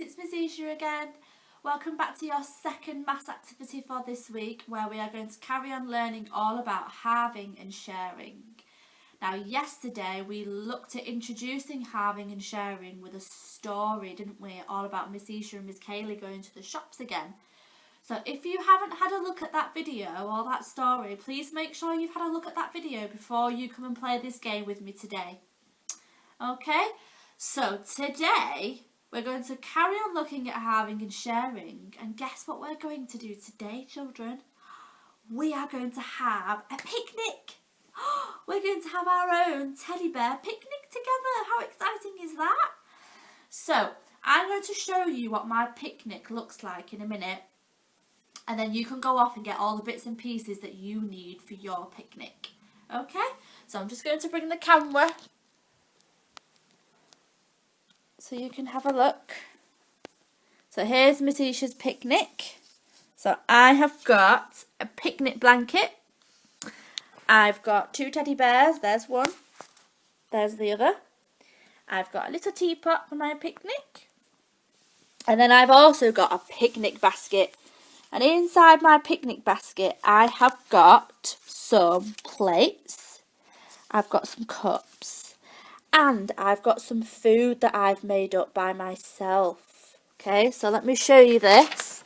it's Miss Isha again. Welcome back to your second maths activity for this week, where we are going to carry on learning all about halving and sharing. Now, yesterday we looked at introducing halving and sharing with a story, didn't we? All about Miss Isha and Miss Kaylee going to the shops again. So if you haven't had a look at that video or that story, please make sure you've had a look at that video before you come and play this game with me today. Okay, so today we're going to carry on looking at halving and sharing, and guess what we're going to do today, children? We are going to have a picnic. We're going to have our own teddy bear picnic together. How exciting is that? So I'm going to show you what my picnic looks like in a minute, and then you can go off and get all the bits and pieces that you need for your picnic. Okay, so I'm just going to bring the camera so you can have a look. So here's Miss Isha's picnic. So I have got a picnic blanket. I've got 2 teddy bears. There's one. There's the other. I've got a little teapot for my picnic. And then I've also got a picnic basket. And inside my picnic basket I have got some plates. I've got some cups. And I've got some food that I've made up by myself. Okay, so let me show you this.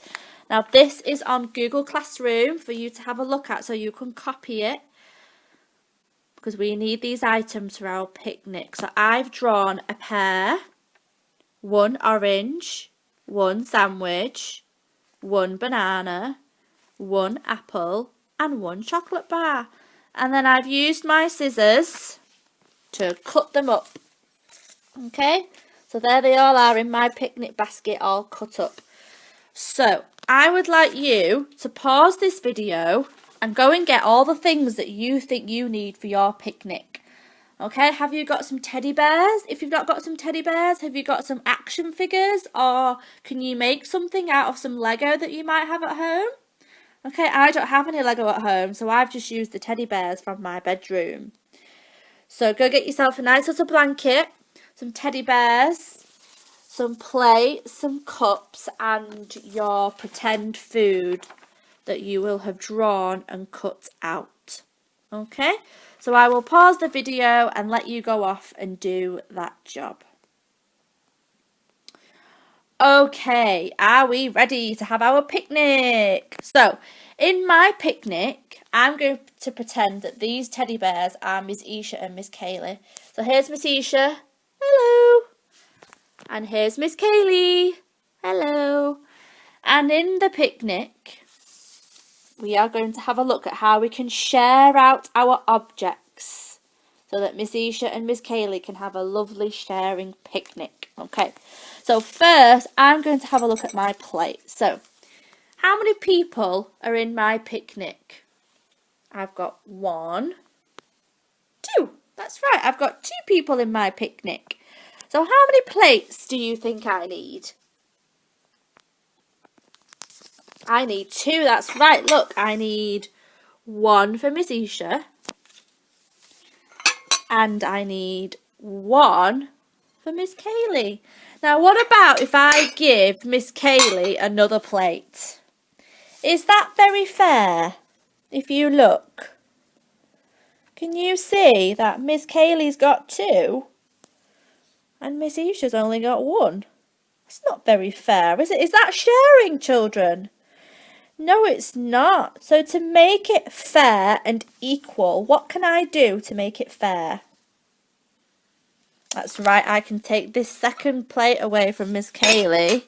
Now this is on Google Classroom for you to have a look at so you can copy it, because we need these items for our picnic. So I've drawn a pear, 1 orange, 1 sandwich, 1 banana, 1 apple and 1 chocolate bar. And then I've used my scissors to cut them up. Okay, so there they all are in my picnic basket, all cut up. So I would like you to pause this video and go and get all the things that you think you need for your picnic. Okay, have you got some teddy bears? If you've not got some teddy bears, have you got some action figures, or can you make something out of some Lego that you might have at home? Okay, I don't have any Lego at home, so I've just used the teddy bears from my bedroom. So go get yourself a nice little blanket, some teddy bears, some plates, some cups, and your pretend food that you will have drawn and cut out. Okay, so I will pause the video and let you go off and do that job. Okay, are we ready to have our picnic? So in my picnic, I'm going to pretend that these teddy bears are Miss Isha and Miss Kaylee. So here's Miss Isha. Hello. And here's Miss Kaylee. Hello. And in the picnic, we are going to have a look at how we can share out our objects so that Miss Isha and Miss Kaylee can have a lovely sharing picnic. Okay, so first I'm going to have a look at my plate. So how many people are in my picnic? I've got 1, 2. That's right, I've got 2 people in my picnic. So how many plates do you think I need? I need 2, that's right. Look, I need 1 for Miss Isha. And I need 1 for Miss Kaylee. Now, what about if I give Miss Kaylee another plate? Is that very fair? If you look, can you see that Miss Kaylee's got 2 and Miss Isha's only got 1? It's not very fair, is it? Is that sharing, children? No, it's not. So to make it fair and equal, what can I do to make it fair? That's right, I can take this second plate away from Miss Kaylee.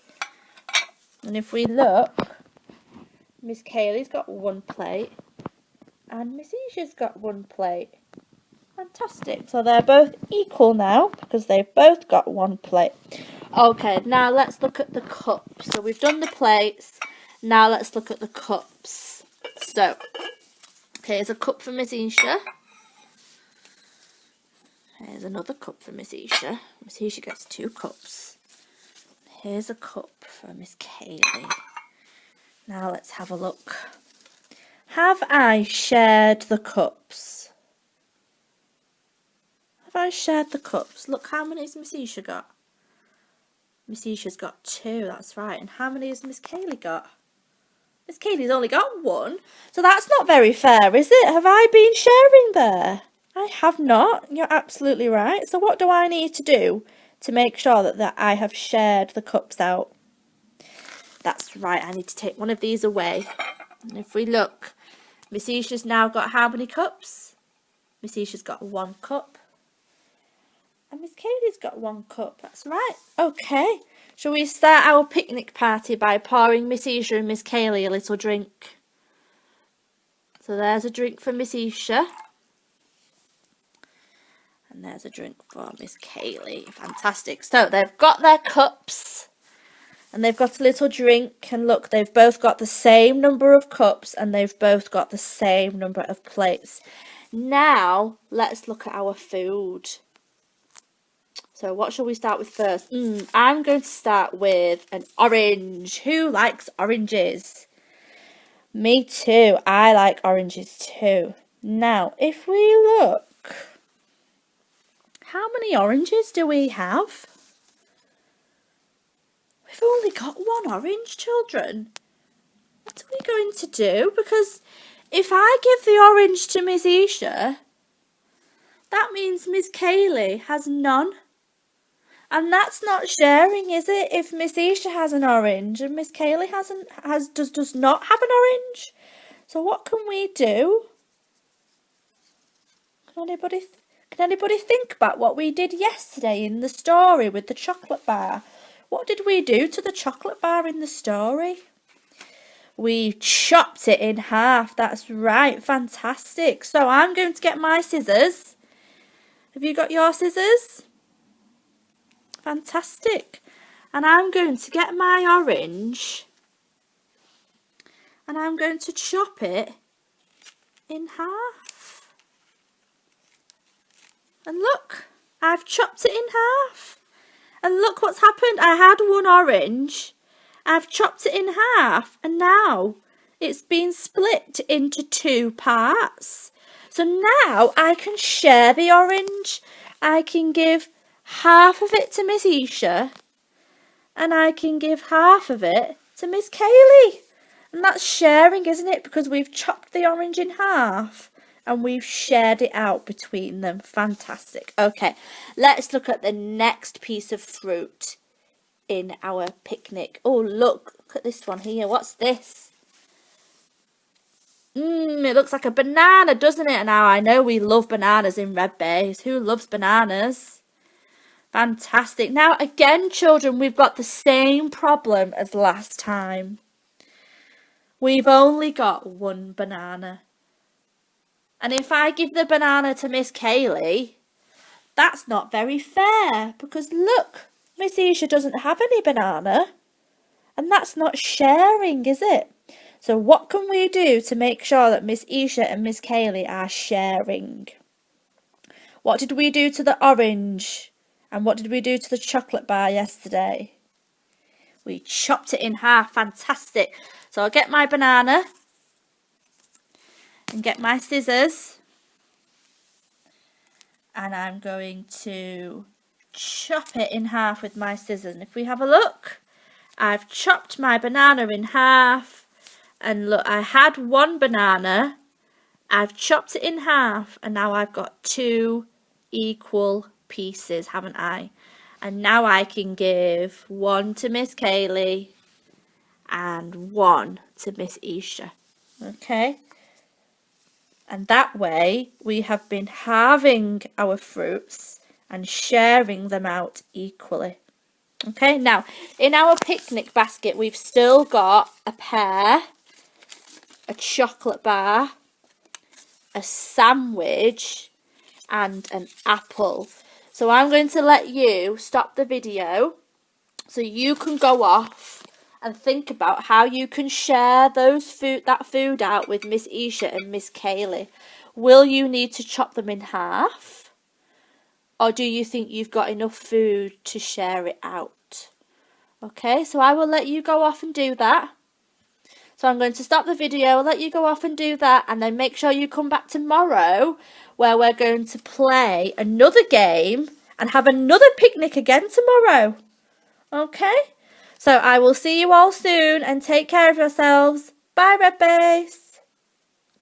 And if we look, Miss Kaylee's got 1 plate and Miss Isha's got 1 plate. Fantastic. So they're both equal now because they've both got 1 plate. Okay, now let's look at the cups. So we've done the plates. Now let's look at the cups. So, here's a cup for Miss Isha. Here's another cup for Miss Isha. Miss Isha gets 2 cups. Here's a cup for Miss Kaylee. Now let's have a look. Have I shared the cups? Have I shared the cups? Look, how many has Miss Isha got? Miss Isha's got 2, that's right. And how many has Miss Kaylee got? Miss Kaylee's only got 1. So that's not very fair, is it? Have I been sharing there? I have not. You're absolutely right. So what do I need to do to make sure that I have shared the cups out? That's right, I need to take one of these away. And if we look, Miss Isha's now got how many cups? Miss Isha's got 1 cup. And Miss Kaylee's got 1 cup. That's right. Okay. Shall we start our picnic party by pouring Miss Isha and Miss Kaylee a little drink? So there's a drink for Miss Isha. And there's a drink for Miss Kaylee. Fantastic. So they've got their cups. And they've got a little drink. And look, they've both got the same number of cups. And they've both got the same number of plates. Now, let's look at our food. So what shall we start with first? I'm going to start with an orange. Who likes oranges? Me too. I like oranges too. Now, if we look, how many oranges do we have? We've only got 1 orange, children. What are we going to do? Because if I give the orange to Miss Isha, that means Miss Kaylee has none. And that's not sharing, is it? If Miss Isha has an orange and Miss Kaylee does not have an orange. So what can we do? Can anybody think about what we did yesterday in the story with the chocolate bar? What did we do to the chocolate bar in the story? We chopped it in half. That's right. Fantastic. So I'm going to get my scissors. Have you got your scissors? Fantastic. And I'm going to get my orange and I'm going to chop it in half. And look, I've chopped it in half. And look what's happened. I had 1 orange. I've chopped it in half and now it's been split into 2 parts. So now I can share the orange. I can give half of it to Miss Isha and I can give half of it to Miss Kaylee. And that's sharing, isn't it? Because we've chopped the orange in half and we've shared it out between them. Fantastic. Okay, let's look at the next piece of fruit in our picnic. Oh, look at this one here. What's this? It looks like a banana, doesn't it? Now, I know we love bananas in Red Base. Who loves bananas? Fantastic. Now, again, children, we've got the same problem as last time. We've only got 1 banana. And if I give the banana to Miss Kaylee, that's not very fair. Because look, Miss Isha doesn't have any banana. And that's not sharing, is it? So what can we do to make sure that Miss Isha and Miss Kaylee are sharing? What did we do to the orange? And what did we do to the chocolate bar yesterday? We chopped it in half. Fantastic. So I'll get my banana and get my scissors. And I'm going to chop it in half with my scissors. And if we have a look, I've chopped my banana in half. And look, I had 1 banana. I've chopped it in half. And now I've got 2 equal pieces, haven't I? And now I can give 1 to Miss Kaylee and 1 to Miss Isha. Okay? And that way we have been halving our fruits and sharing them out equally. Okay, now in our picnic basket we've still got a pear, a chocolate bar, a sandwich and an apple. So I'm going to let you stop the video so you can go off and think about how you can share that food out with Miss Isha and Miss Kaylee. Will you need to chop them in half? Or do you think you've got enough food to share it out? Okay, so I will let you go off and do that. So I'm going to stop the video, let you go off and do that, and then make sure you come back tomorrow where we're going to play another game and have another picnic again tomorrow. Okay? So I will see you all soon and take care of yourselves. Bye, Red Base.